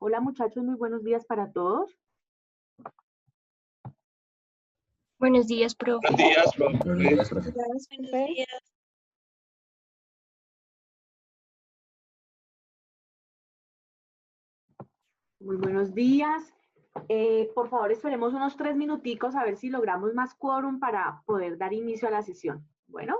Hola muchachos, muy buenos días para todos. Buenos días, profe. Buenos días, profe. Buenos días, profe. Buenos días. Muy buenos días. Por favor, esperemos unos 3 minuticos a ver si logramos más quórum para poder dar inicio a la sesión. Bueno.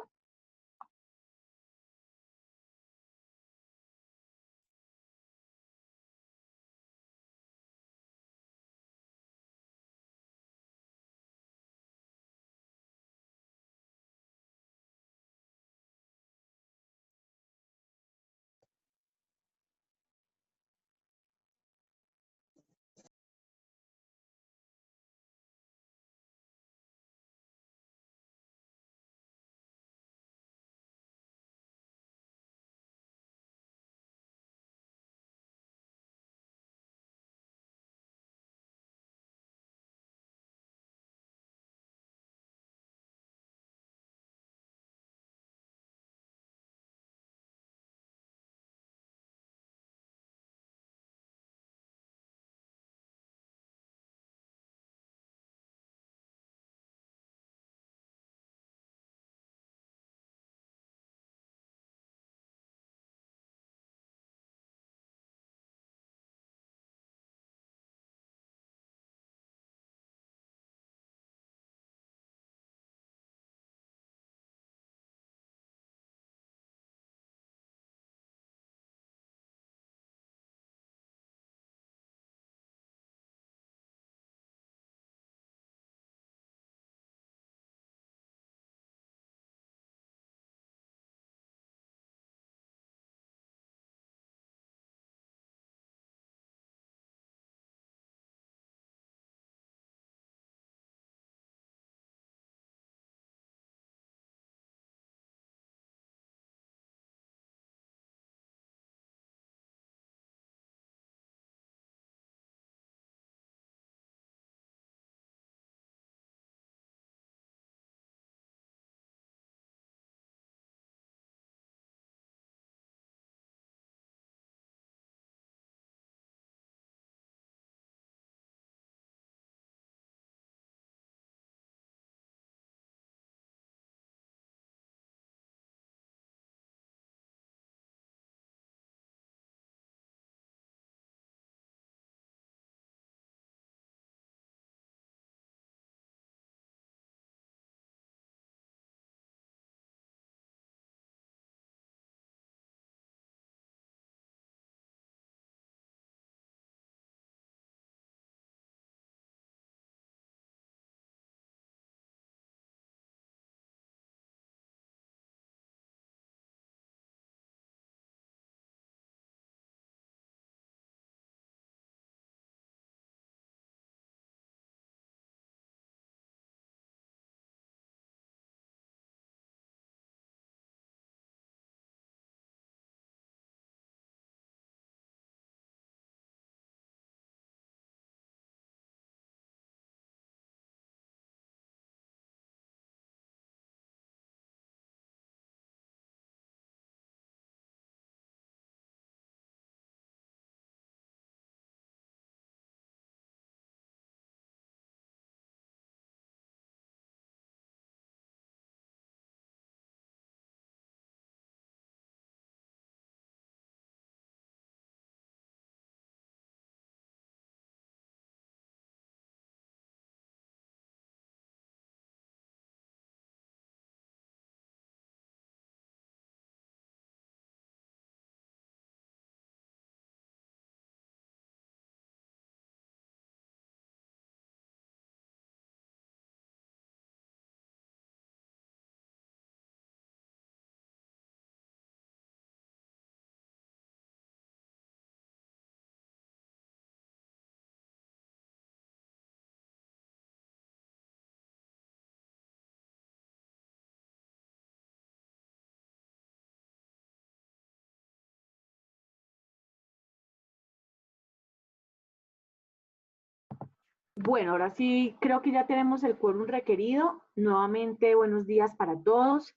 Bueno, ahora sí creo que ya tenemos el quórum requerido. Nuevamente, buenos días para todos.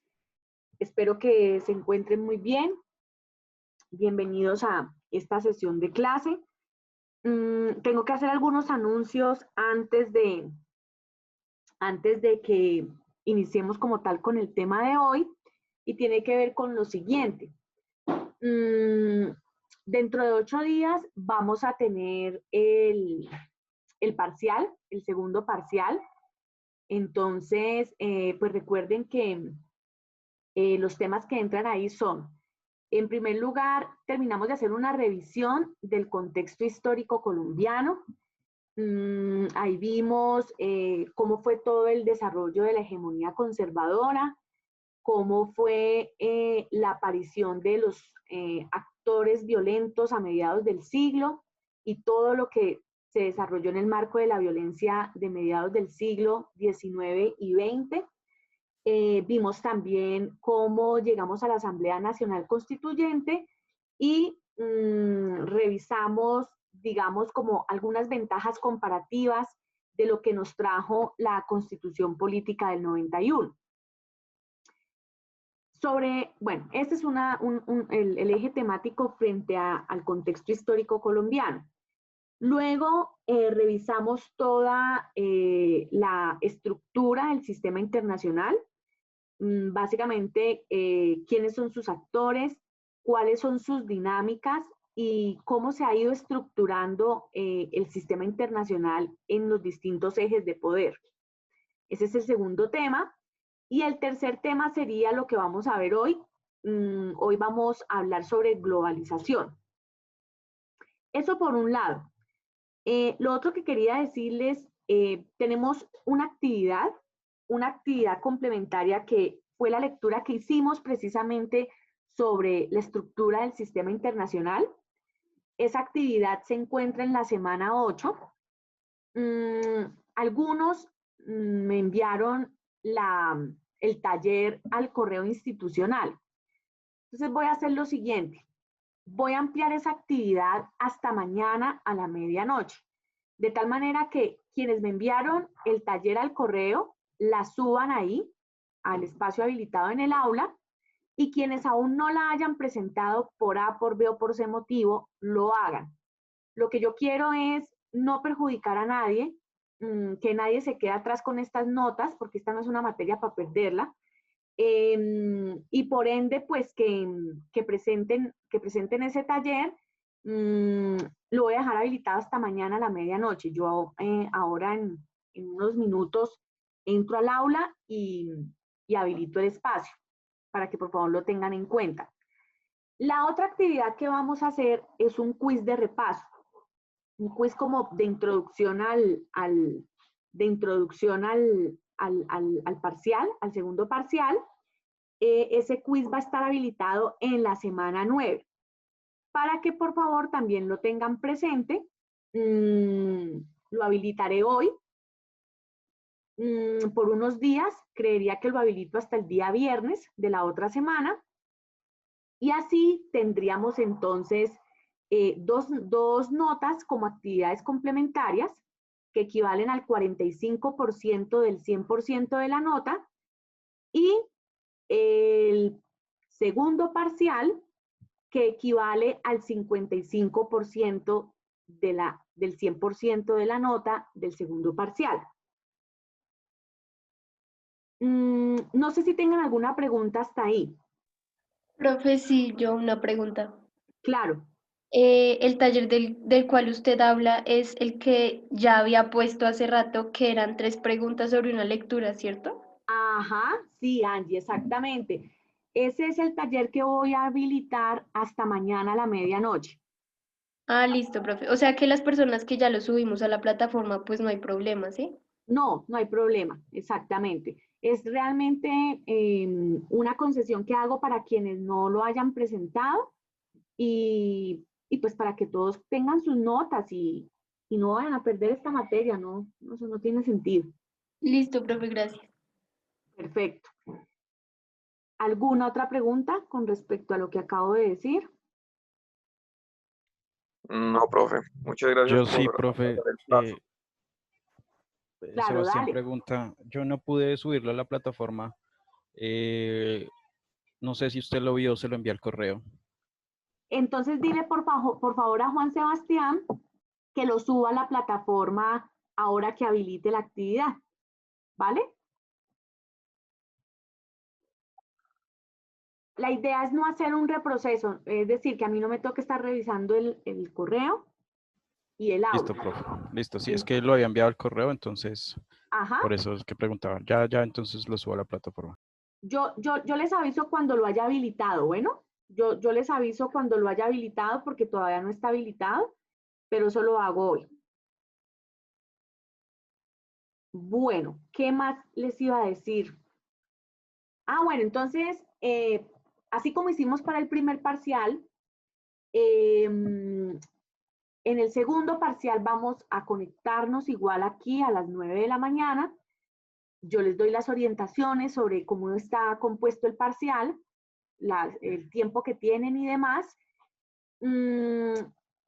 Espero que se encuentren muy bien. Bienvenidos a esta sesión de clase. Tengo que hacer algunos anuncios antes de que iniciemos como tal con el tema de hoy, y tiene que ver con lo siguiente. Dentro de 8 días vamos a tener el parcial, el segundo parcial. Entonces, pues recuerden que los temas que entran ahí son, en primer lugar, terminamos de hacer una revisión del contexto histórico colombiano. Ahí vimos cómo fue todo el desarrollo de la hegemonía conservadora, cómo fue la aparición de los actores violentos a mediados del siglo y todo lo que se desarrolló en el marco de la violencia de mediados del siglo XIX y XX. Vimos también cómo llegamos a la Asamblea Nacional Constituyente y revisamos, digamos, como algunas ventajas comparativas de lo que nos trajo la Constitución Política del 91. Bueno, este es el eje temático frente al contexto histórico colombiano. Luego revisamos toda la estructura del sistema internacional, básicamente quiénes son sus actores, cuáles son sus dinámicas y cómo se ha ido estructurando el sistema internacional en los distintos ejes de poder. Ese es el segundo tema. Y el tercer tema sería lo que vamos a ver hoy. Hoy vamos a hablar sobre globalización. Eso por un lado. Lo otro que quería decirles, tenemos una actividad complementaria que fue la lectura que hicimos precisamente sobre la estructura del sistema internacional. Esa actividad se encuentra en la semana 8. Algunos me enviaron el taller al correo institucional. Entonces voy a hacer lo siguiente. Voy a ampliar esa actividad hasta mañana a la medianoche, de tal manera que quienes me enviaron el taller al correo la suban ahí, al espacio habilitado en el aula, y quienes aún no la hayan presentado por A, por B o por C motivo, lo hagan. Lo que yo quiero es no perjudicar a nadie, que nadie se quede atrás con estas notas, porque esta no es una materia para perderla, y por ende, pues que presenten ese taller. Lo voy a dejar habilitado hasta mañana a la medianoche. Yo ahora en unos minutos entro al aula y habilito el espacio para que por favor lo tengan en cuenta. La otra actividad que vamos a hacer es un quiz de repaso, un quiz como de introducción al parcial, al segundo parcial. Ese quiz va a estar habilitado en la semana 9, para que por favor también lo tengan presente. Lo habilitaré hoy por unos días, creería que lo habilito hasta el día viernes de la otra semana, y así tendríamos entonces dos notas como actividades complementarias que equivalen al 45% del 100% de la nota, y el segundo parcial que equivale al 55% del 100% de la nota del segundo parcial. No sé si tengan alguna pregunta hasta ahí. Profe, sí, yo una pregunta. Claro. El taller del cual usted habla es el que ya había puesto hace rato, que eran 3 preguntas sobre una lectura, ¿cierto? Ajá, sí, Angie, exactamente. Ese es el taller que voy a habilitar hasta mañana a la medianoche. Ah, listo, profe. O sea que las personas que ya lo subimos a la plataforma, pues no hay problema, ¿sí? No, no hay problema, exactamente. Es realmente una concesión que hago para quienes no lo hayan presentado, y pues para que todos tengan sus notas y no vayan a perder esta materia, ¿no? Eso no tiene sentido. Listo, profe, gracias. Perfecto. ¿Alguna otra pregunta con respecto a lo que acabo de decir? No, profe. Muchas gracias Yo sí, por profe. alargar el plazo. Claro, Sebastián dale. pregunta, yo no pude subirlo a la plataforma. No sé si usted lo vio, se lo envié al correo. Entonces dile por favor a Juan Sebastián que lo suba a la plataforma ahora que habilite la actividad, ¿vale? La idea es no hacer un reproceso, es decir, que a mí no me toque estar revisando el correo y el Listo, audio. profe. Listo, sí, es que lo había enviado al correo, entonces Ajá. por eso es que preguntaba. Ya, entonces lo subo a la plataforma. Yo les aviso cuando lo haya habilitado, bueno, yo les aviso cuando lo haya habilitado porque todavía no está habilitado, pero eso lo hago hoy. Bueno, ¿qué más les iba a decir? Bueno, entonces, así como hicimos para el primer parcial, en el segundo parcial vamos a conectarnos igual aquí a las 9 de la mañana. Yo les doy las orientaciones sobre cómo está compuesto el parcial, el tiempo que tienen y demás.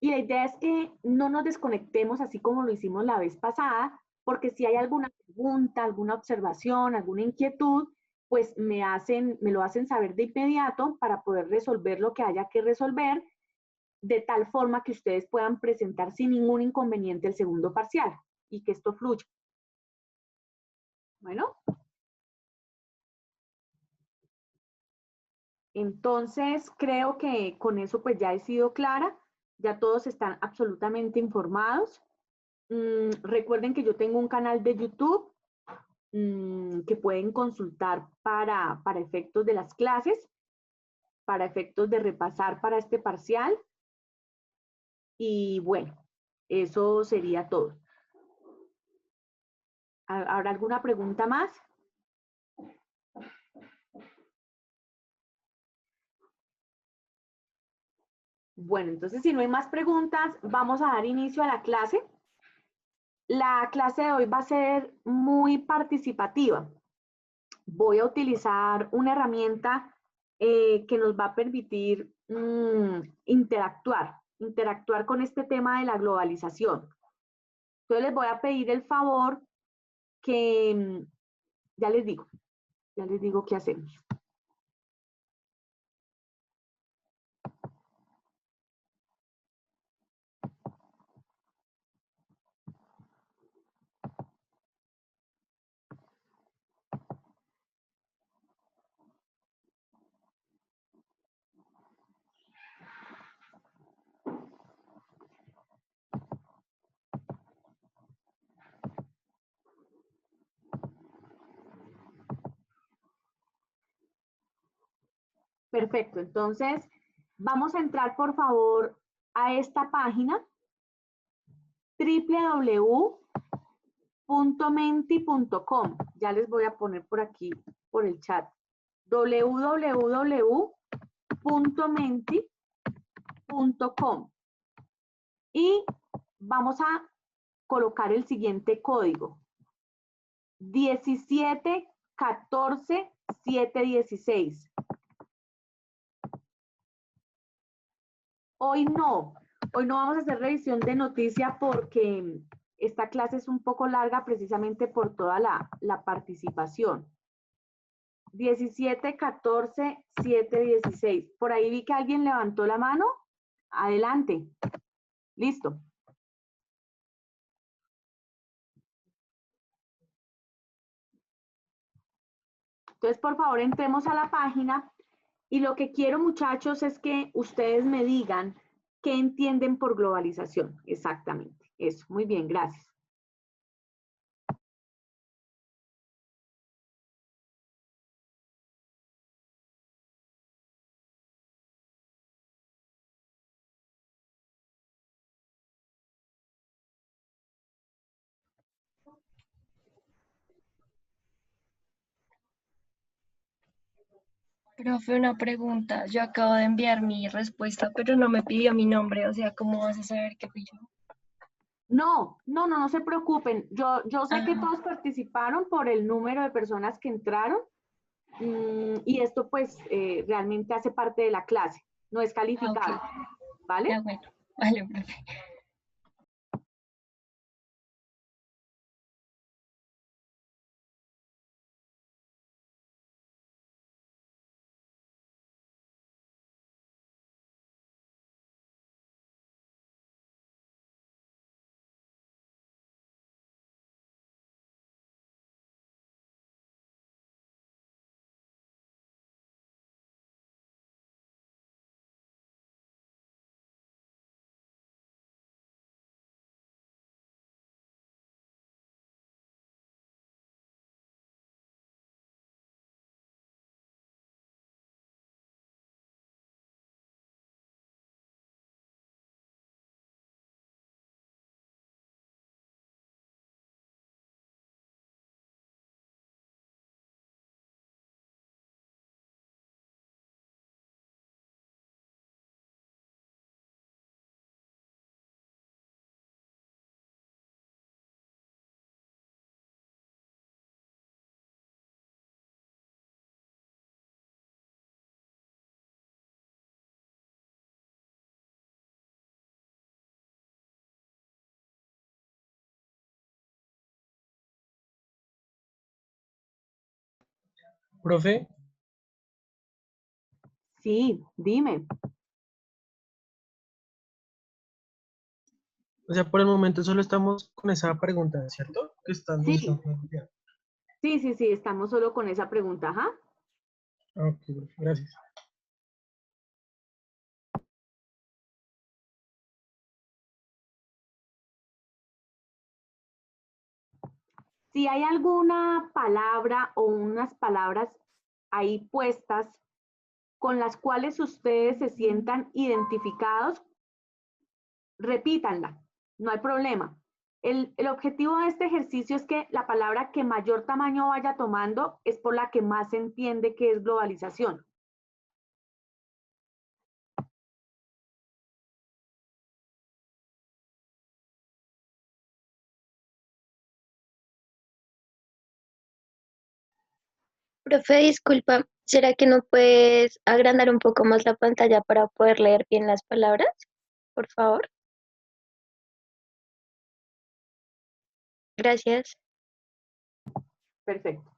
Y la idea es que no nos desconectemos así como lo hicimos la vez pasada, porque si hay alguna pregunta, alguna observación, alguna inquietud, pues me lo hacen saber de inmediato para poder resolver lo que haya que resolver, de tal forma que ustedes puedan presentar sin ningún inconveniente el segundo parcial y que esto fluya. Bueno, entonces creo que con eso pues ya he sido clara, ya todos están absolutamente informados. Recuerden que yo tengo un canal de YouTube que pueden consultar para efectos de las clases, para efectos de repasar para este parcial. Y bueno, eso sería todo. ¿Habrá alguna pregunta más? Bueno, entonces si no hay más preguntas, vamos a dar inicio a la clase. La clase de hoy va a ser muy participativa. Voy a utilizar una herramienta que nos va a permitir interactuar con este tema de la globalización. Entonces les voy a pedir el favor que, ya les digo qué hacemos. Perfecto, entonces vamos a entrar por favor a esta página www.menti.com. Ya les voy a poner por aquí, por el chat, www.menti.com. Y vamos a colocar el siguiente código: 17 14 716. Hoy no vamos a hacer revisión de noticia porque esta clase es un poco larga precisamente por toda la participación. 17 14 716. Por ahí vi que alguien levantó la mano. Adelante. Listo. Entonces, por favor, entremos a la página y lo que quiero, muchachos, es que ustedes me digan qué entienden por globalización. Exactamente. Eso. Muy bien, gracias. Profe, una pregunta. Yo acabo de enviar mi respuesta, pero no me pidió mi nombre. O sea, ¿cómo vas a saber que fui yo? No se preocupen. Yo sé que Ah, todos participaron por el número de personas que entraron y esto pues realmente hace parte de la clase, no es ok. calificable, ¿vale? Ya bueno. Vale, profe. Profe, Sí, dime. o sea, por el momento solo estamos con esa pregunta, ¿cierto? Que están, nos están Sí, planteando. sí, estamos solo con esa pregunta, ajá. Ok, profe, gracias. Si hay alguna palabra o unas palabras ahí puestas con las cuales ustedes se sientan identificados, repítanla, no hay problema. El objetivo de este ejercicio es que la palabra que mayor tamaño vaya tomando es por la que más se entiende que es globalización. Profe, disculpa, ¿será que no puedes agrandar un poco más la pantalla para poder leer bien las palabras? Por favor. Gracias. Perfecto.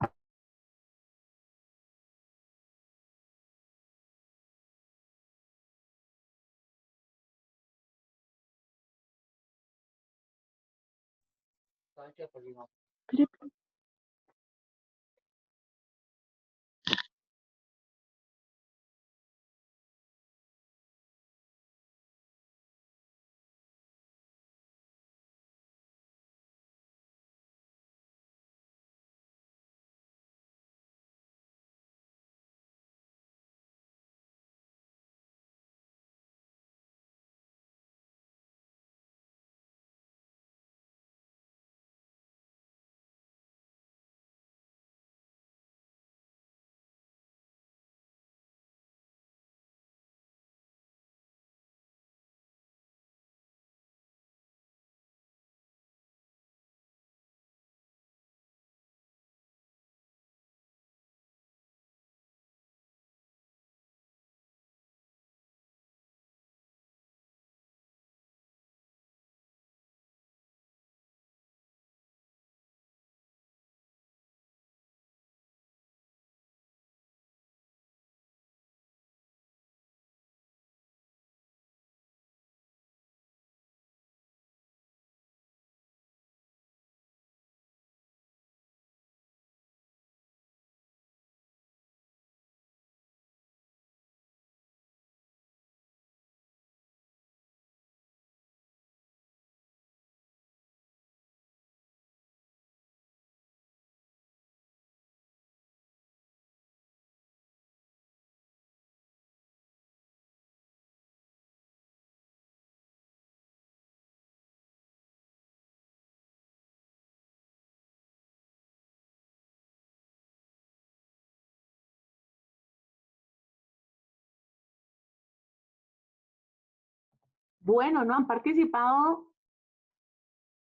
Bueno, ¿no? Han participado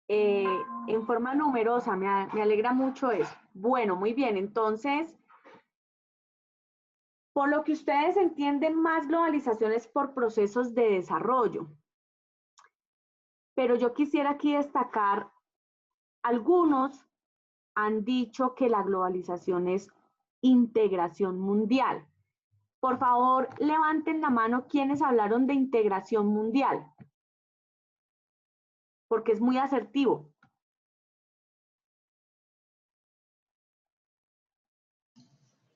en forma numerosa, me alegra mucho eso. Bueno, muy bien, entonces, por lo que ustedes entienden, más globalización es por procesos de desarrollo. Pero yo quisiera aquí destacar, algunos han dicho que la globalización es integración mundial. Por favor, levanten la mano quienes hablaron de integración mundial, porque es muy asertivo.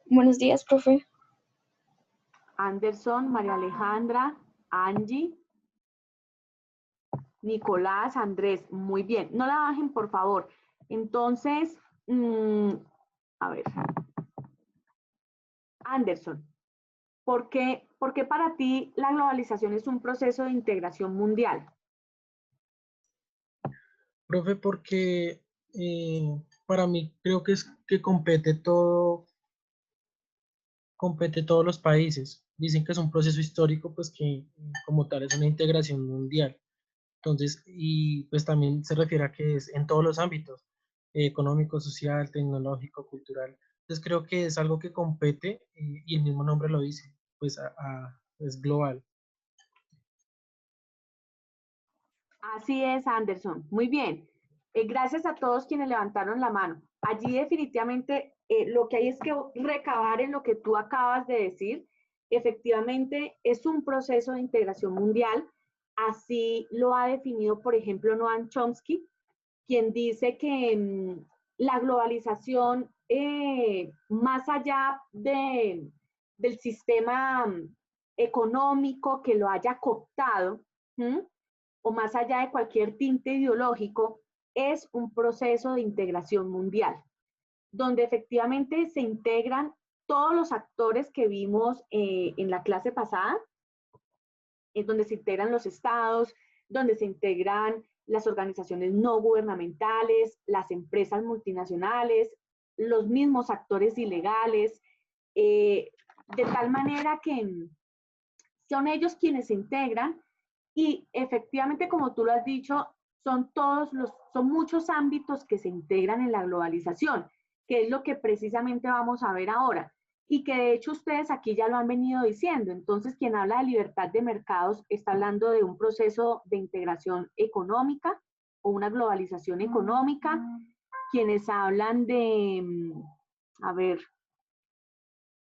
Buenos días, profe. Anderson, María Alejandra, Angie, Nicolás, Andrés, muy bien. No la bajen, por favor. Entonces, a ver. Anderson, por qué para ti la globalización es un proceso de integración mundial? Profe, porque para mí creo que es que compete todos los países. Dicen que es un proceso histórico, pues que como tal es una integración mundial. Entonces, y pues también se refiere a que es en todos los ámbitos, económico, social, tecnológico, cultural. Entonces creo que es algo que compete y el mismo nombre lo dice, pues es global. Así es, Anderson. Muy bien. Gracias a todos quienes levantaron la mano. Allí definitivamente lo que hay es que recabar en lo que tú acabas de decir. Efectivamente, es un proceso de integración mundial. Así lo ha definido, por ejemplo, Noam Chomsky, quien dice que la globalización, más allá del sistema económico que lo haya cooptado, o más allá de cualquier tinte ideológico, es un proceso de integración mundial, donde efectivamente se integran todos los actores que vimos en la clase pasada, es donde se integran los estados, donde se integran las organizaciones no gubernamentales, las empresas multinacionales, los mismos actores ilegales, de tal manera que son ellos quienes se integran y efectivamente, como tú lo has dicho, son muchos ámbitos que se integran en la globalización, que es lo que precisamente vamos a ver ahora y que de hecho ustedes aquí ya lo han venido diciendo. Entonces, quien habla de libertad de mercados está hablando de un proceso de integración económica o una globalización económica. Quienes hablan de, a ver,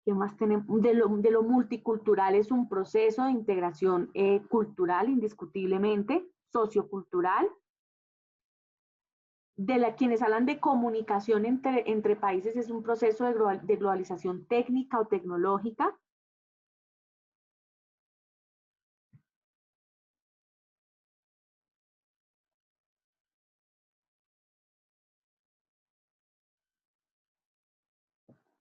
¿qué más tenemos? De lo multicultural es un proceso de integración cultural, indiscutiblemente, sociocultural. Quienes hablan de comunicación entre países es un proceso de globalización técnica o tecnológica.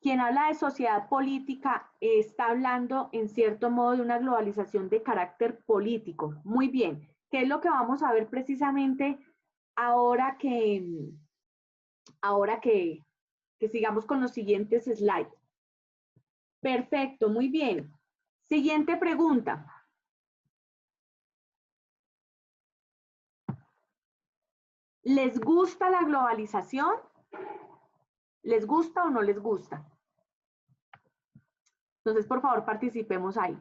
Quien habla de sociedad política está hablando en cierto modo de una globalización de carácter político. Muy bien, ¿qué es lo que vamos a ver precisamente ahora que sigamos con los siguientes slides? Perfecto, muy bien. Siguiente pregunta. ¿Les gusta la globalización? ¿Les gusta o no les gusta? Entonces, por favor, participemos ahí.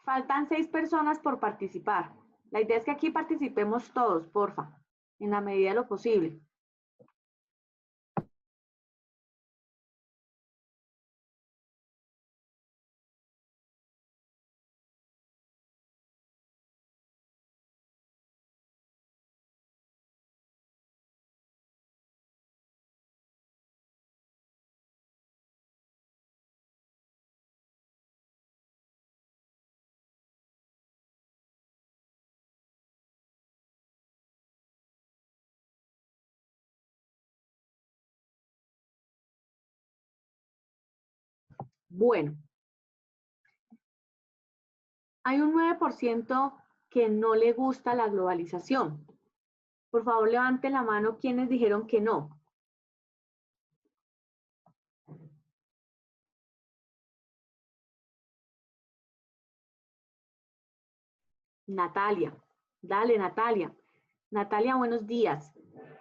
Faltan 6 personas por participar. La idea es que aquí participemos todos, porfa, en la medida de lo posible. Bueno, hay un 9% que no le gusta la globalización. Por favor, levanten la mano quienes dijeron que no. Natalia. Dale, Natalia. Natalia, buenos días.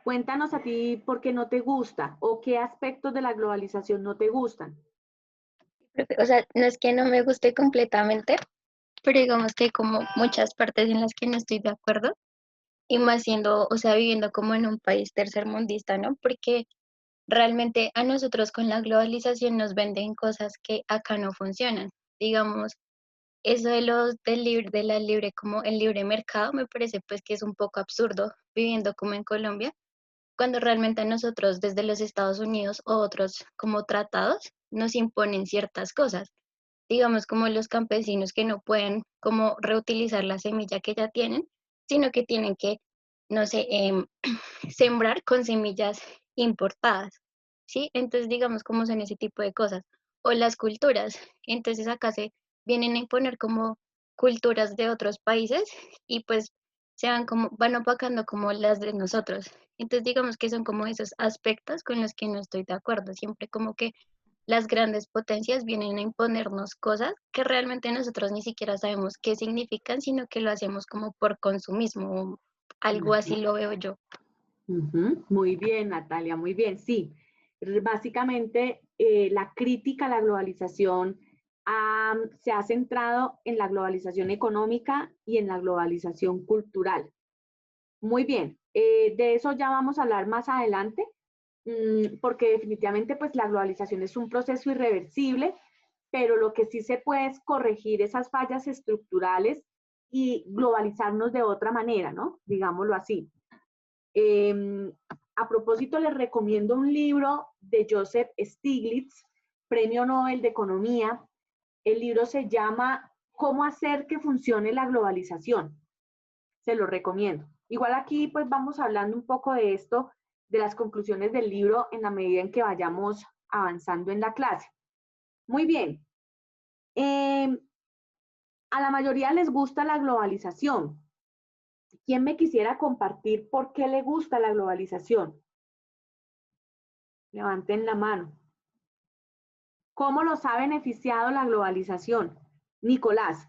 Cuéntanos a ti por qué no te gusta o qué aspectos de la globalización no te gustan. O sea, no es que no me guste completamente, pero digamos que hay como muchas partes en las que no estoy de acuerdo, y más siendo, o sea, viviendo como en un país tercermundista, ¿no? Porque realmente a nosotros con la globalización nos venden cosas que acá no funcionan. Digamos, eso de la libre, como el libre mercado, me parece pues que es un poco absurdo viviendo como en Colombia, cuando realmente a nosotros desde los Estados Unidos o otros como tratados nos imponen ciertas cosas. Digamos como los campesinos que no pueden como reutilizar la semilla que ya tienen, sino que tienen que, no sé, sembrar con semillas importadas, ¿sí? Entonces, digamos, cómo son ese tipo de cosas. O las culturas. Entonces, acá se vienen a imponer como culturas de otros países y pues van opacando como las de nosotros. Entonces, digamos que son como esos aspectos con los que no estoy de acuerdo. Siempre como que las grandes potencias vienen a imponernos cosas que realmente nosotros ni siquiera sabemos qué significan, sino que lo hacemos como por consumismo. Algo así lo veo yo. Muy bien, Natalia, muy bien. Sí, básicamente la crítica a la globalización se ha centrado en la globalización económica y en la globalización cultural. Muy bien, de eso ya vamos a hablar más adelante, porque definitivamente pues la globalización es un proceso irreversible, pero lo que sí se puede es corregir esas fallas estructurales y globalizarnos de otra manera, ¿no? Digámoslo así. A propósito, les recomiendo un libro de Joseph Stiglitz, Premio Nobel de Economía. El libro se llama ¿Cómo hacer que funcione la globalización? Se lo recomiendo. Igual aquí pues vamos hablando un poco de esto, de las conclusiones del libro en la medida en que vayamos avanzando en la clase. Muy bien. A la mayoría les gusta la globalización. ¿Quién me quisiera compartir por qué le gusta la globalización? Levanten la mano. ¿Cómo los ha beneficiado la globalización? Nicolás,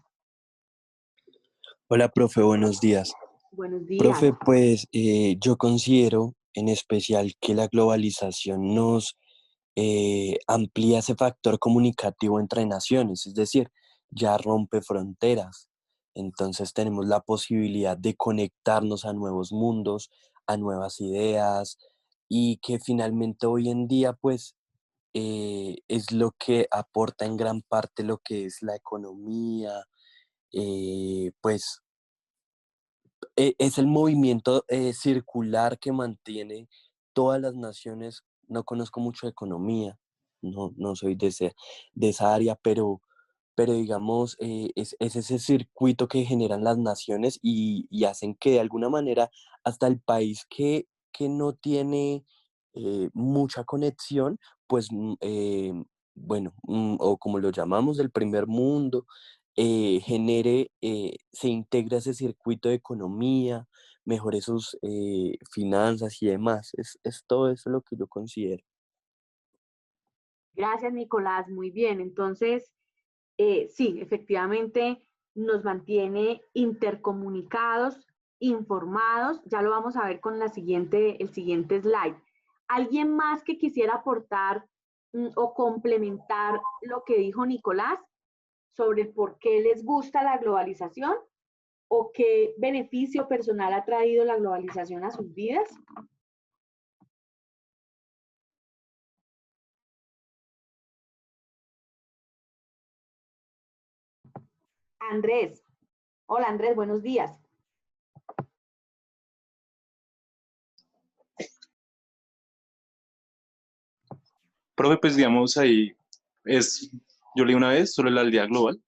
Hola, profe, buenos días. buenos días. Profe, pues yo considero en especial que la globalización nos amplía ese factor comunicativo entre naciones, es decir, ya rompe fronteras. Entonces tenemos la posibilidad de conectarnos a nuevos mundos, a nuevas ideas y que finalmente hoy en día pues es lo que aporta en gran parte lo que es la economía, pues es el movimiento circular que mantiene todas las naciones. No conozco mucho de economía, no soy de esa área, pero digamos, es ese circuito que generan las naciones y hacen que de alguna manera hasta el país que no tiene mucha conexión, pues, bueno, o como lo llamamos, del primer mundo, se integra ese circuito de economía, mejore sus finanzas y demás. Es todo eso lo que yo considero. Gracias, Nicolás. Muy bien. Entonces, sí, efectivamente nos mantiene intercomunicados, informados. Ya lo vamos a ver con el siguiente slide. ¿Alguien más que quisiera aportar o complementar lo que dijo Nicolás sobre por qué les gusta la globalización o qué beneficio personal ha traído la globalización a sus vidas? Andrés. Hola, Andrés, buenos días. Profe, pues digamos ahí yo leí una vez sobre la aldea global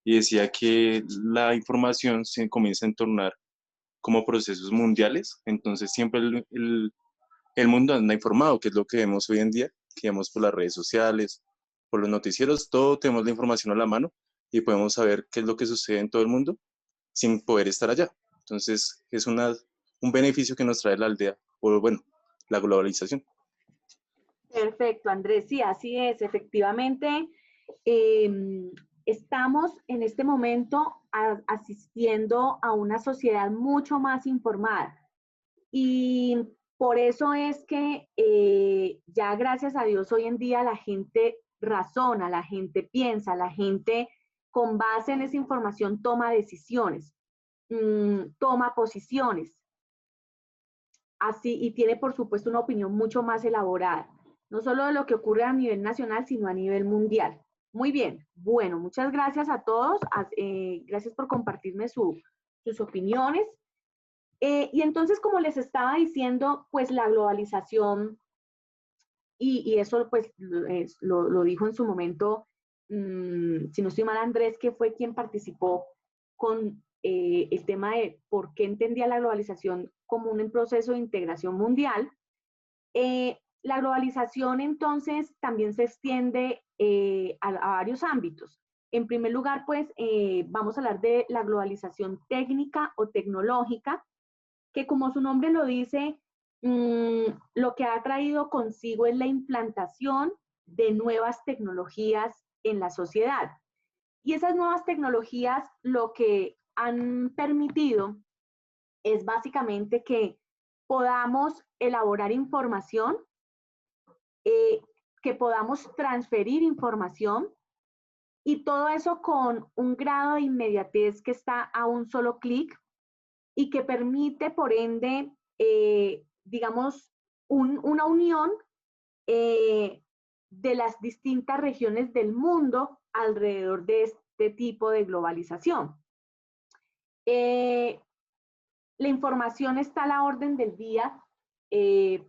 y decía que la información se comienza a entornar como procesos mundiales, entonces siempre el mundo anda informado, que es lo que vemos hoy en día, que vemos por las redes sociales, por los noticieros, todo tenemos la información a la mano y podemos saber qué es lo que sucede en todo el mundo sin poder estar allá. Entonces es un beneficio que nos trae la aldea, o bueno, la globalización. Perfecto, Andrés. Sí, así es. Efectivamente, estamos en este momento asistiendo a una sociedad mucho más informada. Y por eso es que ya gracias a Dios hoy en día la gente razona, la gente piensa, la gente con base en esa información toma decisiones, toma posiciones, así, y tiene por supuesto una opinión mucho más elaborada, no solo de lo que ocurre a nivel nacional, sino a nivel mundial. Muy bien, bueno, muchas gracias a todos, gracias por compartirme sus opiniones. Y entonces, como les estaba diciendo, pues la globalización, y eso pues lo dijo en su momento, si no estoy mal, Andrés, que fue quien participó con el tema de por qué entendía la globalización como un proceso de integración mundial. La globalización entonces también se extiende a varios ámbitos. En primer lugar, pues vamos a hablar de la globalización técnica o tecnológica, que como su nombre lo dice, lo que ha traído consigo es la implantación de nuevas tecnologías en la sociedad. Y esas nuevas tecnologías lo que han permitido es básicamente que podamos elaborar información, que podamos transferir información, y todo eso con un grado de inmediatez que está a un solo clic y que permite, por ende, digamos, una unión de las distintas regiones del mundo alrededor de este tipo de globalización. La información está a la orden del día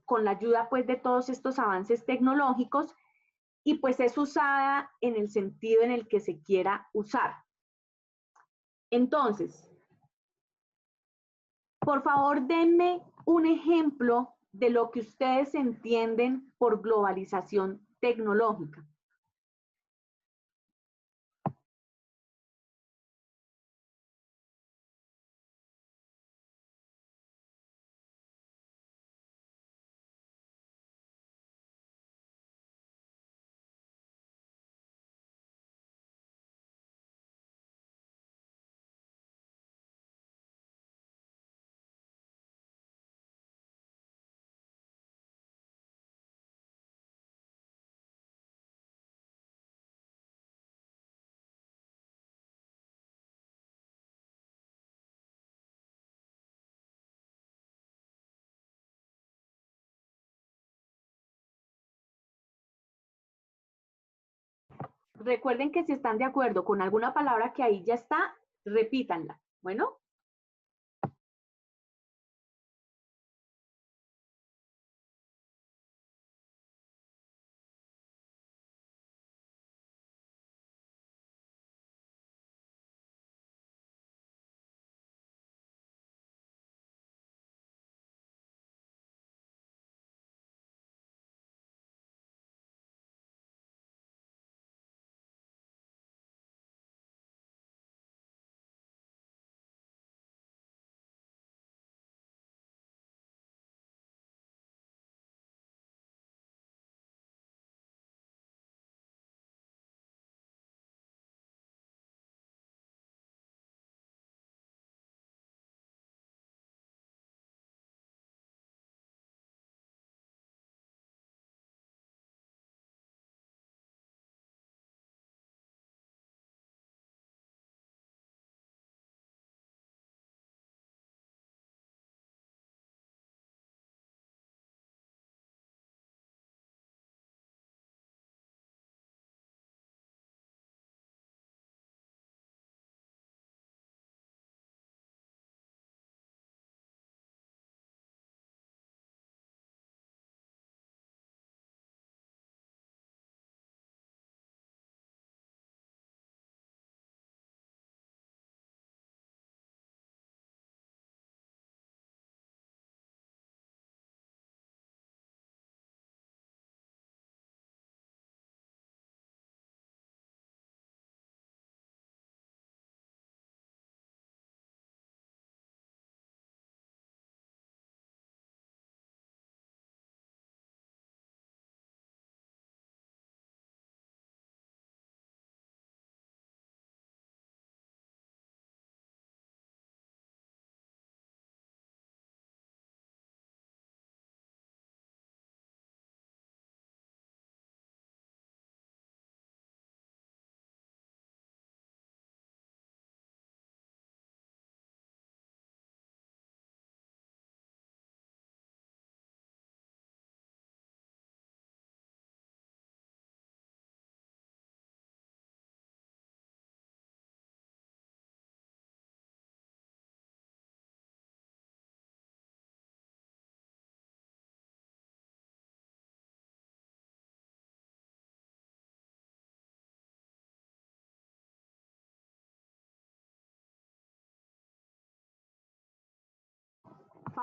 con la ayuda pues de todos estos avances tecnológicos, y pues es usada en el sentido en el que se quiera usar. Entonces, por favor, denme un ejemplo de lo que ustedes entienden por globalización tecnológica. Recuerden que si están de acuerdo con alguna palabra que ahí ya está, repítanla. Bueno.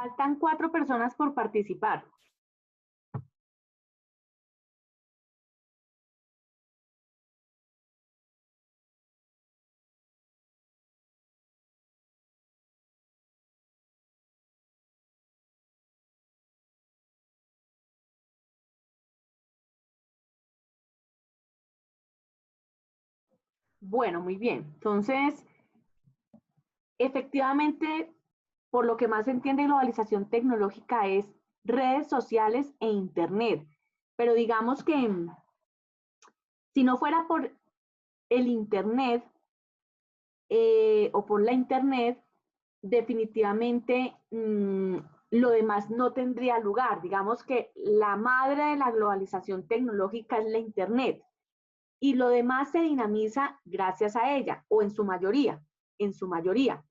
Faltan 4 personas por participar. Bueno, muy bien. Entonces, efectivamente, por lo que más se entiende globalización tecnológica es redes sociales e Internet. Pero digamos que si no fuera por el Internet o por la Internet, definitivamente lo demás no tendría lugar. Digamos que la madre de la globalización tecnológica es la Internet y lo demás se dinamiza gracias a ella o en su mayoría, en su mayoría.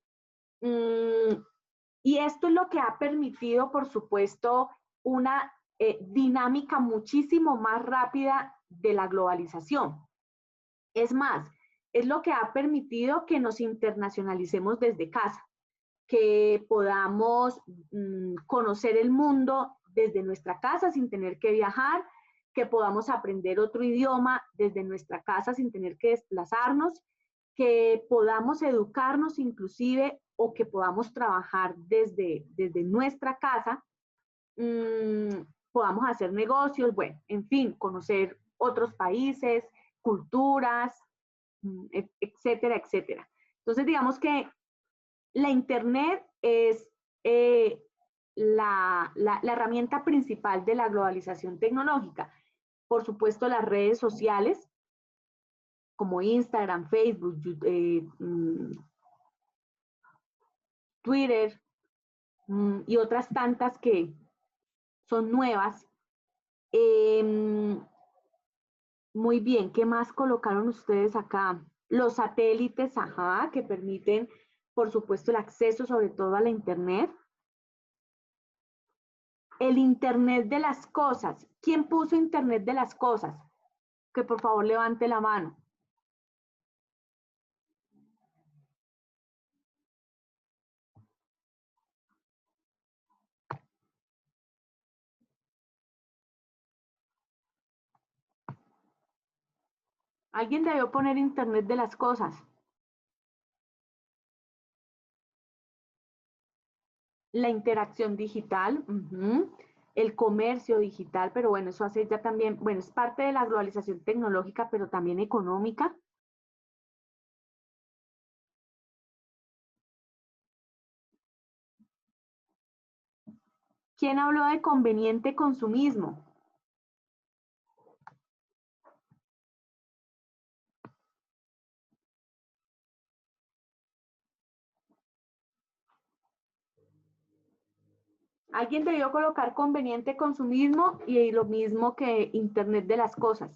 Y esto es lo que ha permitido, por supuesto, una dinámica muchísimo más rápida de la globalización. Es más, es lo que ha permitido que nos internacionalicemos desde casa, que podamos conocer el mundo desde nuestra casa sin tener que viajar, que podamos aprender otro idioma desde nuestra casa sin tener que desplazarnos, que podamos educarnos inclusive o que podamos trabajar desde nuestra casa, podamos hacer negocios, bueno, en fin, conocer otros países, culturas, etcétera, etcétera. Entonces, digamos que la Internet es la herramienta principal de la globalización tecnológica. Por supuesto, las redes sociales, como Instagram, Facebook, Twitter y otras tantas que son nuevas. Muy bien, ¿qué más colocaron ustedes acá? Los satélites, ajá, que permiten, por supuesto, el acceso sobre todo a la Internet. El Internet de las cosas. ¿Quién puso Internet de las cosas? Que por favor levante la mano. Alguien debió poner Internet de las cosas. La interacción digital, el comercio digital, pero bueno, eso hace ya también, bueno, es parte de la globalización tecnológica, pero también económica. ¿Quién habló de conveniente consumismo? Alguien debió colocar conveniente consumismo y lo mismo que Internet de las cosas.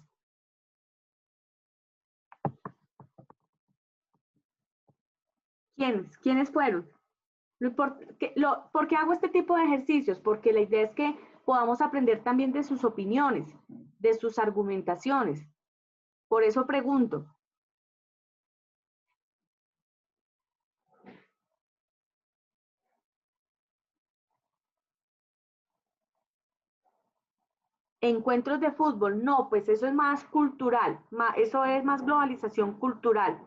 ¿Quiénes? ¿Quiénes fueron? ¿Por qué hago este tipo de ejercicios? Porque la idea es que podamos aprender también de sus opiniones, de sus argumentaciones. Por eso pregunto. Encuentros de fútbol, no, pues eso es más cultural, eso es más globalización cultural.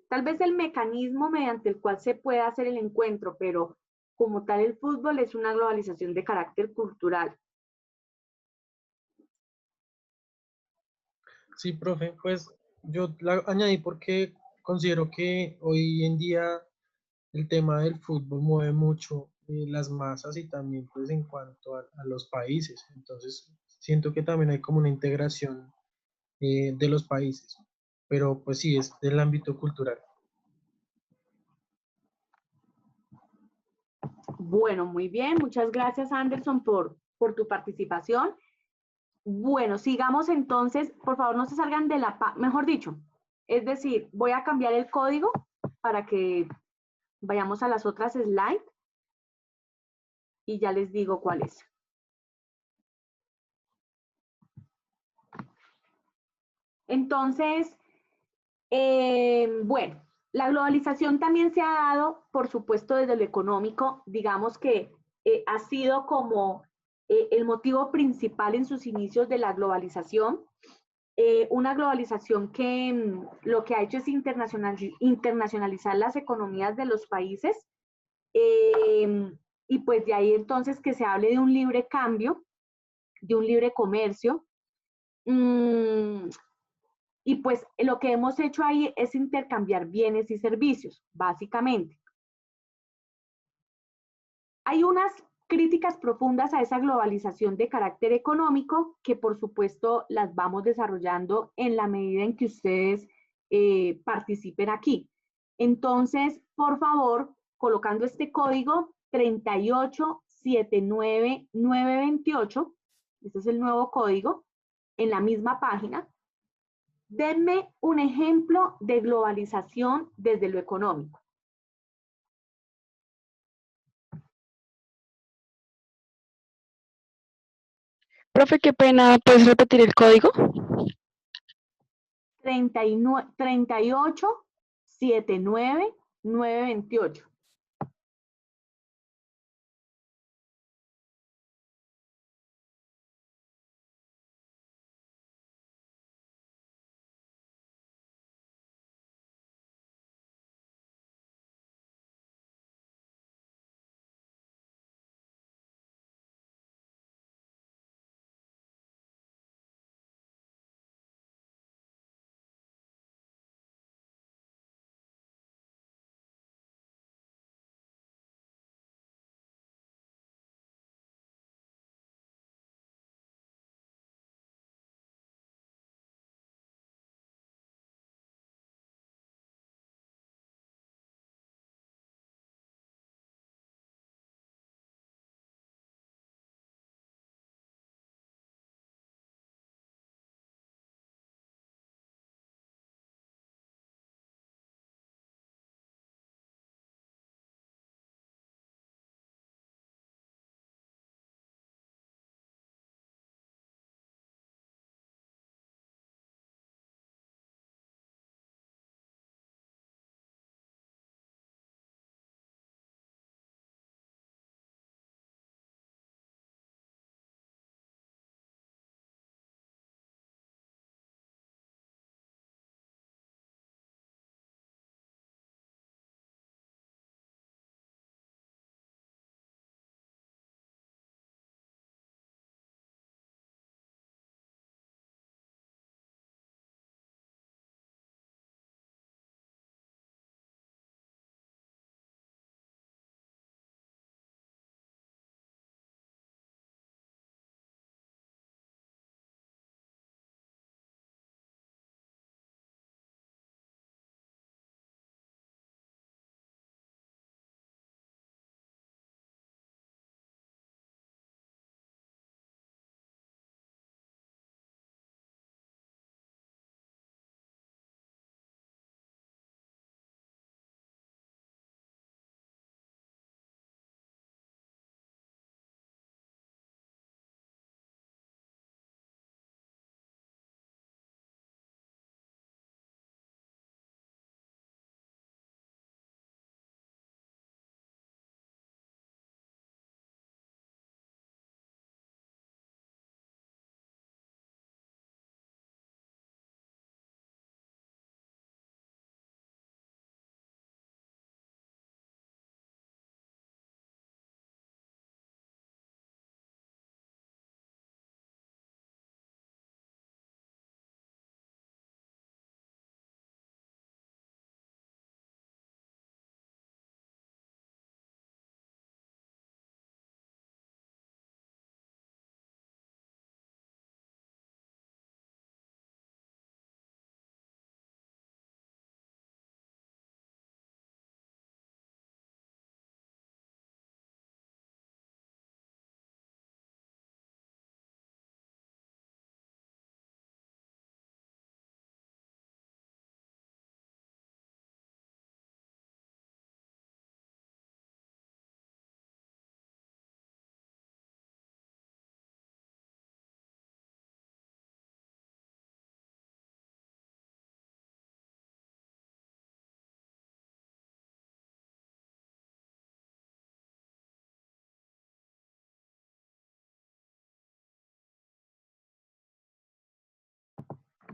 Tal vez el mecanismo mediante el cual se puede hacer el encuentro, pero como tal el fútbol es una globalización de carácter cultural. Sí, profe, pues yo la añadí porque considero que hoy en día el tema del fútbol mueve mucho las masas y también pues en cuanto a los países. Entonces siento que también hay como una integración de los países, pero pues sí, es del ámbito cultural. Bueno, muy bien, muchas gracias Anderson por tu participación. Bueno, sigamos entonces, por favor no se salgan de mejor dicho, es decir, voy a cambiar el código para que vayamos a las otras slides y ya les digo cuál es. Entonces, bueno, la globalización también se ha dado, por supuesto, desde lo económico. Digamos que ha sido como el motivo principal en sus inicios de la globalización. Una globalización que lo que ha hecho es internacionalizar las economías de los países, y pues de ahí entonces que se hable de un libre cambio, de un libre comercio. Y pues lo que hemos hecho ahí es intercambiar bienes y servicios, básicamente. Hay unas críticas profundas a esa globalización de carácter económico que por supuesto las vamos desarrollando en la medida en que ustedes participen aquí. Entonces, por favor, colocando este código 3879928, este es el nuevo código, en la misma página, denme un ejemplo de globalización desde lo económico. Profe, qué pena, ¿puedes repetir el código? 3879928.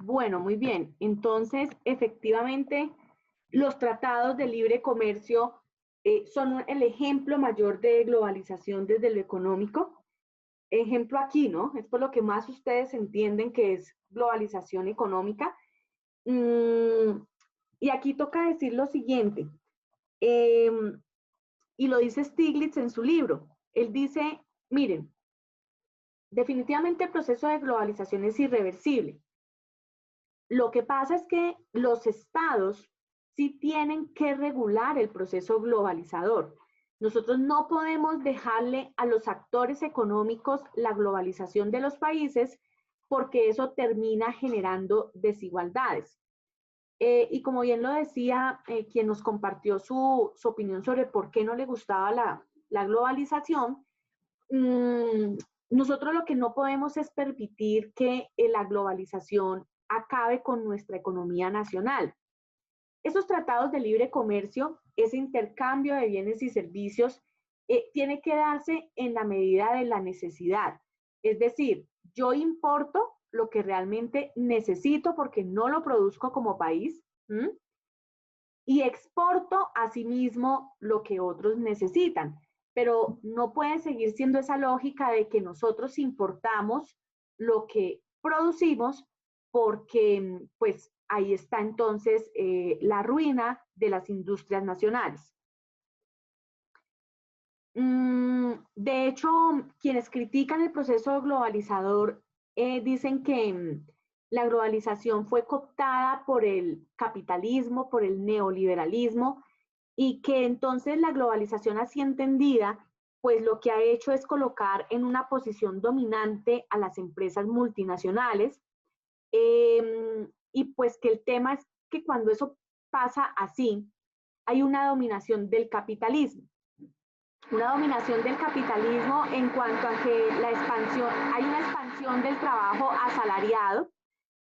Bueno, muy bien. Entonces, efectivamente, los tratados de libre comercio son el ejemplo mayor de globalización desde lo económico. Ejemplo aquí, ¿no? Es por lo que más ustedes entienden que es globalización económica. Y aquí toca decir lo siguiente, y lo dice Stiglitz en su libro. Él dice, miren, definitivamente el proceso de globalización es irreversible. Lo que pasa es que los estados sí tienen que regular el proceso globalizador. Nosotros no podemos dejarle a los actores económicos la globalización de los países porque eso termina generando desigualdades. Y como bien lo decía quien nos compartió su opinión sobre por qué no le gustaba la globalización, nosotros lo que no podemos es permitir que la globalización acabe con nuestra economía nacional. Esos tratados de libre comercio, ese intercambio de bienes y servicios, tiene que darse en la medida de la necesidad. Es decir, yo importo lo que realmente necesito porque no lo produzco como país, y exporto asimismo lo que otros necesitan. Pero no puede seguir siendo esa lógica de que nosotros importamos lo que producimos porque pues ahí está entonces la ruina de las industrias nacionales. De hecho, quienes critican el proceso globalizador dicen que la globalización fue cooptada por el capitalismo, por el neoliberalismo, y que entonces la globalización así entendida, pues lo que ha hecho es colocar en una posición dominante a las empresas multinacionales, y pues que el tema es que cuando eso pasa así, hay una dominación del capitalismo. Una dominación del capitalismo en cuanto a que hay una expansión del trabajo asalariado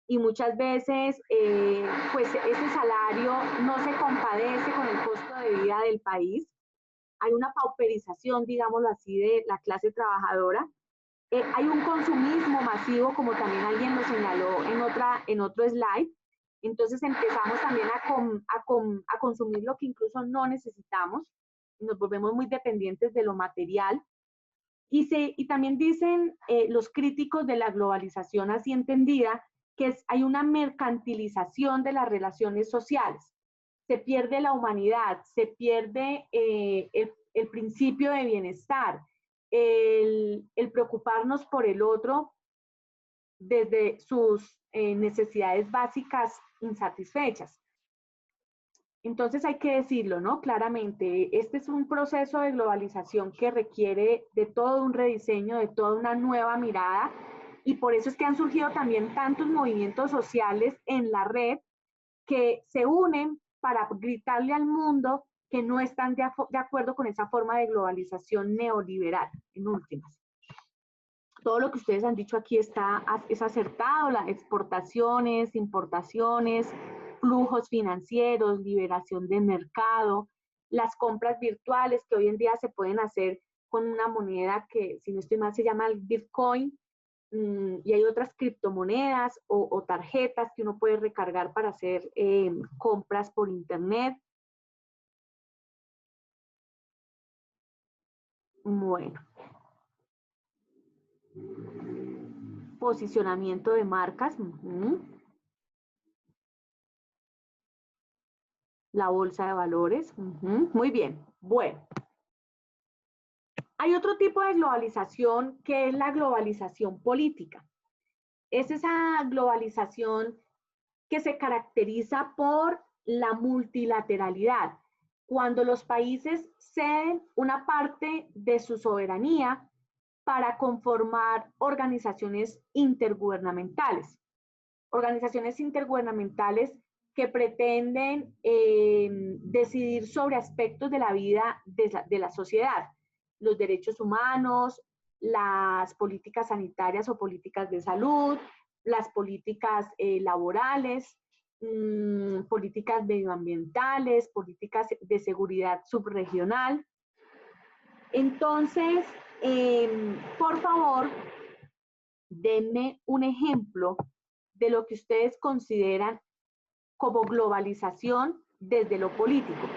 y muchas veces pues ese salario no se compadece con el costo de vida del país. Hay una pauperización, digámoslo así, de la clase trabajadora. Hay un consumismo masivo, como también alguien lo señaló en otro slide. Entonces empezamos también a consumir lo que incluso no necesitamos. Nos volvemos muy dependientes de lo material. Y también dicen los críticos de la globalización así entendida que hay una mercantilización de las relaciones sociales. Se pierde la humanidad, se pierde el principio de bienestar, el preocuparnos por el otro desde sus necesidades básicas insatisfechas. Entonces hay que decirlo, ¿no? Claramente, este es un proceso de globalización que requiere de todo un rediseño, de toda una nueva mirada, y por eso es que han surgido también tantos movimientos sociales en la red que se unen para gritarle al mundo que no están de acuerdo con esa forma de globalización neoliberal, en últimas. Todo lo que ustedes han dicho aquí es acertado, las exportaciones, importaciones, flujos financieros, liberación de mercado, las compras virtuales que hoy en día se pueden hacer con una moneda que, si no estoy mal, se llama el Bitcoin, y hay otras criptomonedas o tarjetas que uno puede recargar para hacer compras por internet. Bueno. Posicionamiento de marcas. La bolsa de valores. Muy bien. Bueno. Hay otro tipo de globalización que es la globalización política. Es esa globalización que se caracteriza por la multilateralidad, cuando los países ceden una parte de su soberanía para conformar organizaciones intergubernamentales. Organizaciones intergubernamentales que pretenden decidir sobre aspectos de la vida de la sociedad, los derechos humanos, las políticas sanitarias o políticas de salud, las políticas laborales, políticas medioambientales, políticas de seguridad subregional. Entonces, por favor, denme un ejemplo de lo que ustedes consideran como globalización desde lo político.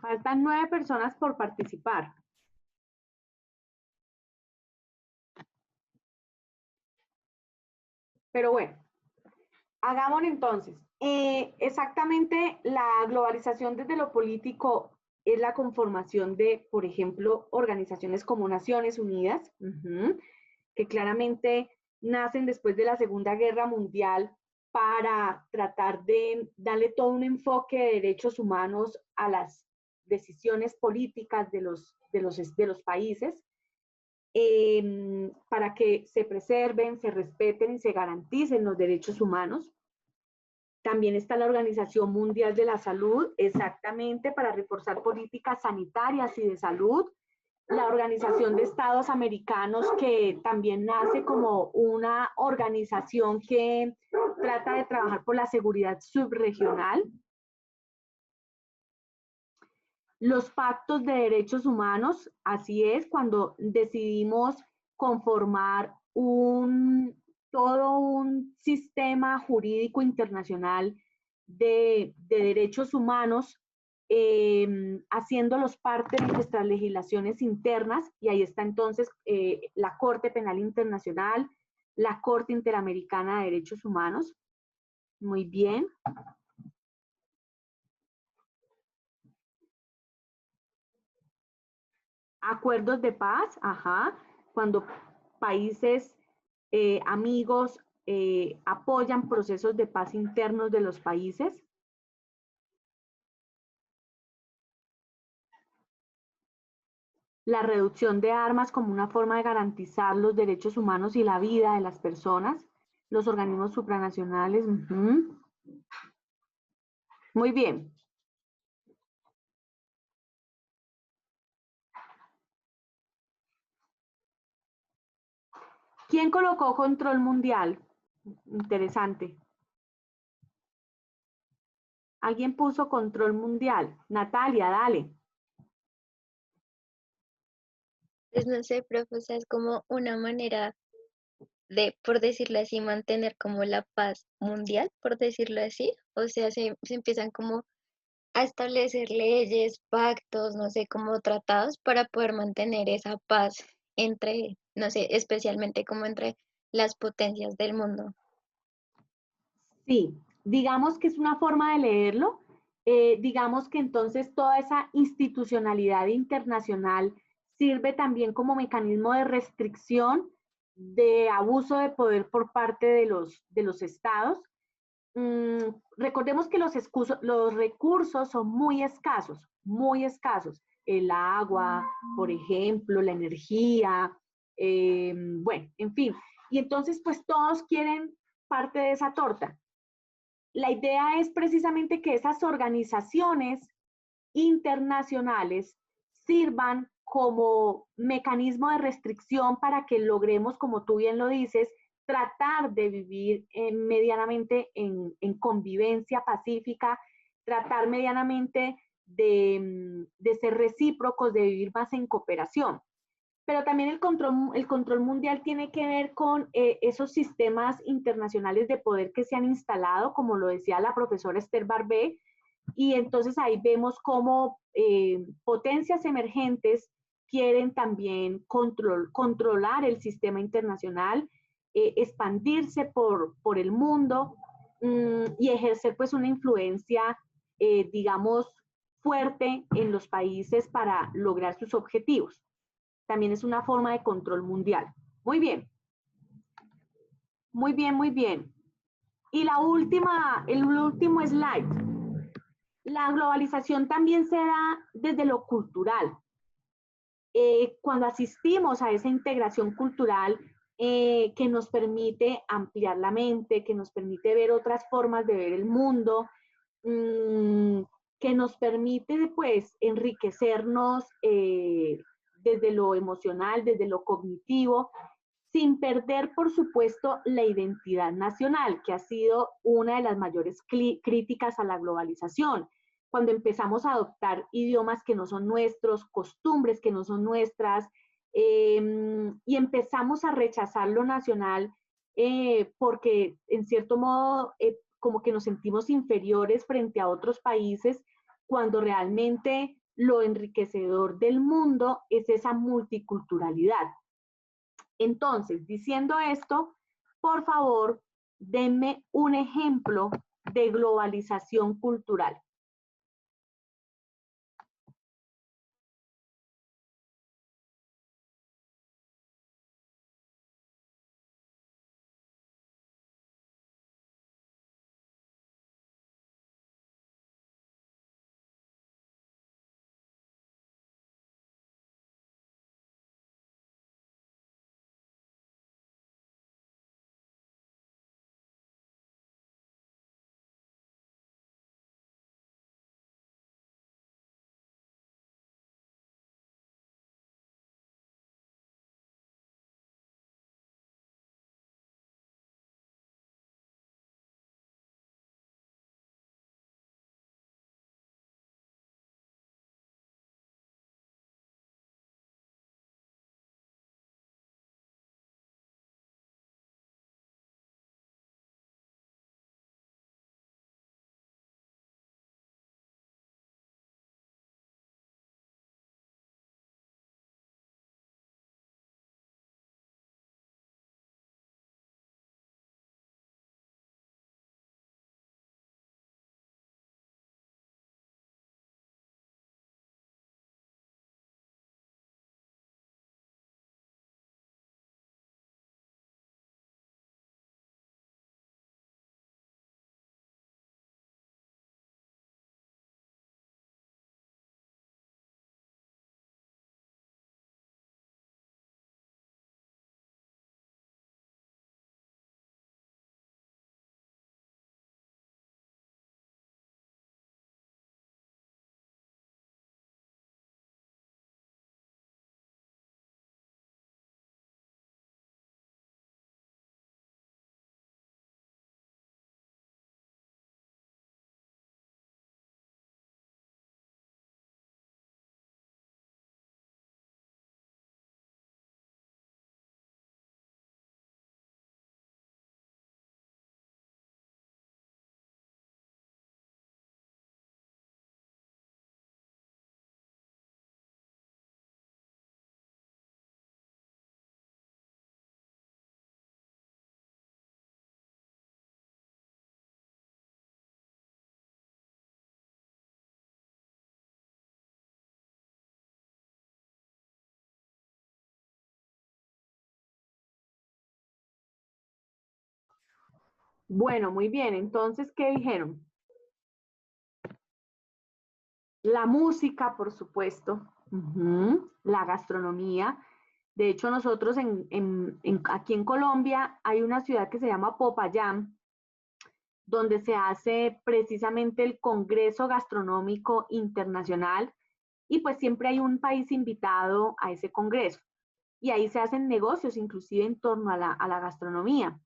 Faltan 9 personas por participar. Pero bueno, hagámoslo entonces. Exactamente, la globalización desde lo político es la conformación de, por ejemplo, organizaciones como Naciones Unidas, que claramente nacen después de la Segunda Guerra Mundial para tratar de darle todo un enfoque de derechos humanos a las decisiones políticas de los países, para que se preserven, se respeten y se garanticen los derechos humanos. También está la Organización Mundial de la Salud, exactamente para reforzar políticas sanitarias y de salud. La Organización de Estados Americanos, que también nace como una organización que trata de trabajar por la seguridad subregional. Los pactos de derechos humanos, así es, cuando decidimos conformar todo un sistema jurídico internacional de derechos humanos, haciéndolos parte de nuestras legislaciones internas, y ahí está entonces la Corte Penal Internacional, la Corte Interamericana de Derechos Humanos. Muy bien. Acuerdos de paz, cuando países amigos apoyan procesos de paz internos de los países. La reducción de armas como una forma de garantizar los derechos humanos y la vida de las personas, los organismos supranacionales. Muy bien. ¿Quién colocó control mundial? Interesante. ¿Alguien puso control mundial? Natalia, dale. Pues no sé, profe, o sea, es como una manera de, por decirlo así, mantener como la paz mundial, por decirlo así. O sea, se empiezan como a establecer leyes, pactos, no sé, como tratados para poder mantener esa paz entre, no sé, especialmente como entre las potencias del mundo. Sí, digamos que es una forma de leerlo. Digamos que entonces toda esa institucionalidad internacional sirve también como mecanismo de restricción de abuso de poder por parte de los estados. Recordemos que los recursos son muy escasos, muy escasos. El agua, por ejemplo, la energía, bueno, en fin. Y entonces, pues todos quieren parte de esa torta. La idea es precisamente que esas organizaciones internacionales sirvan como mecanismo de restricción para que logremos, como tú bien lo dices, tratar de vivir medianamente en convivencia pacífica, tratar medianamente de ser recíprocos, de vivir más en cooperación. Pero también el control mundial tiene que ver con esos sistemas internacionales de poder que se han instalado, como lo decía la profesora Esther Barbé, y entonces ahí vemos cómo potencias emergentes quieren también controlar el sistema internacional, expandirse por el mundo y ejercer pues una influencia, digamos, fuerte en los países para lograr sus objetivos. También es una forma de control mundial. Muy bien, muy bien, muy bien. Y el último slide. La globalización también se da desde lo cultural. Cuando asistimos a esa integración cultural que nos permite ampliar la mente, que nos permite ver otras formas de ver el mundo, mmm, que nos permite pues enriquecernos desde lo emocional, desde lo cognitivo, sin perder, por supuesto, la identidad nacional, que ha sido una de las mayores críticas a la globalización. Cuando empezamos a adoptar idiomas que no son nuestros, costumbres que no son nuestras, y empezamos a rechazar lo nacional porque, en cierto modo, como que nos sentimos inferiores frente a otros países, cuando realmente lo enriquecedor del mundo es esa multiculturalidad. Entonces, diciendo esto, por favor, denme un ejemplo de globalización cultural. Bueno, muy bien. Entonces, ¿qué dijeron? La música, por supuesto. La gastronomía. De hecho, nosotros aquí en Colombia hay una ciudad que se llama Popayán, donde se hace precisamente el Congreso Gastronómico Internacional y pues siempre hay un país invitado a ese congreso. Y ahí se hacen negocios inclusive en torno a la gastronomía.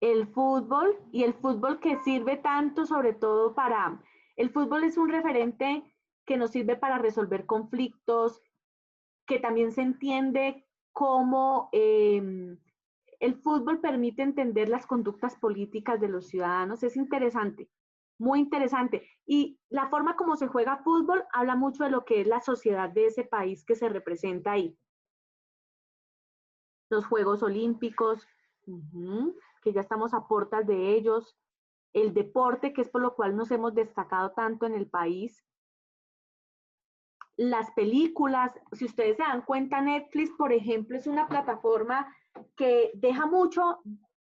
El fútbol y el fútbol que sirve tanto sobre todo para, el fútbol es un referente que nos sirve para resolver conflictos, que también se entiende cómo el fútbol permite entender las conductas políticas de los ciudadanos. Es interesante, muy interesante. Y la forma como se juega fútbol habla mucho de lo que es la sociedad de ese país que se representa ahí. Los Juegos Olímpicos, que ya estamos a puertas de ellos, el deporte, que es por lo cual nos hemos destacado tanto en el país, las películas, si ustedes se dan cuenta, Netflix, por ejemplo, es una plataforma que deja mucho,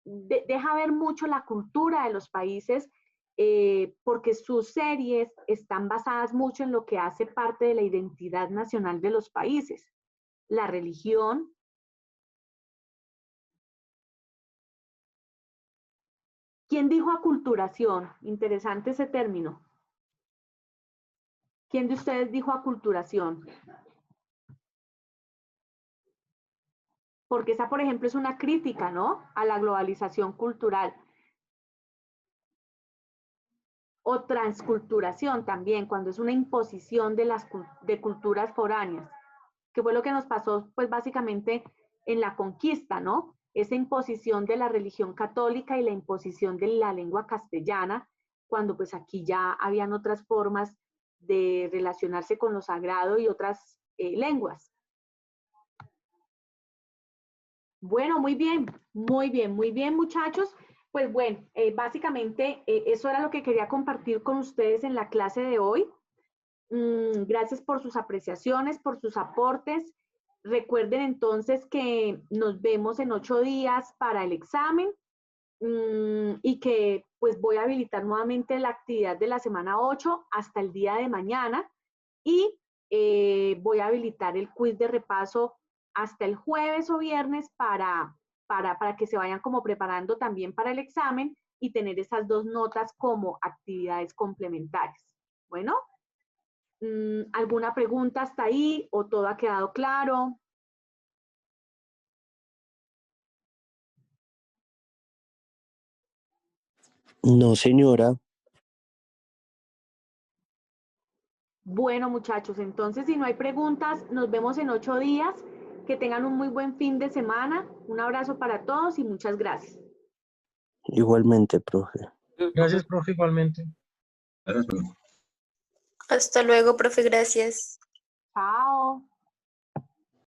deja ver mucho la cultura de los países, porque sus series están basadas mucho en lo que hace parte de la identidad nacional de los países, la religión. ¿Quién dijo aculturación? Interesante ese término. ¿Quién de ustedes dijo aculturación? Porque esa, por ejemplo, es una crítica, ¿no? A la globalización cultural. O transculturación también, cuando es una imposición de culturas foráneas, que fue lo que nos pasó, pues básicamente en la conquista, ¿no? Esa imposición de la religión católica y la imposición de la lengua castellana, cuando pues aquí ya habían otras formas de relacionarse con lo sagrado y otras lenguas. Bueno, muy bien, muchachos. Pues bueno, básicamente eso era lo que quería compartir con ustedes en la clase de hoy. Gracias por sus apreciaciones, por sus aportes. Recuerden entonces que nos vemos en 8 días para el examen y que pues voy a habilitar nuevamente la actividad de la semana 8 hasta el día de mañana y voy a habilitar el quiz de repaso hasta el jueves o viernes para que se vayan como preparando también para el examen y tener esas 2 notas como actividades complementarias. Bueno, ¿alguna pregunta hasta ahí o todo ha quedado claro? No, señora. Bueno, muchachos, entonces si no hay preguntas, nos vemos en 8 días. Que tengan un muy buen fin de semana. Un abrazo para todos y muchas gracias. Igualmente, profe. Gracias, profe, igualmente. Hasta luego, profe, gracias. Chao.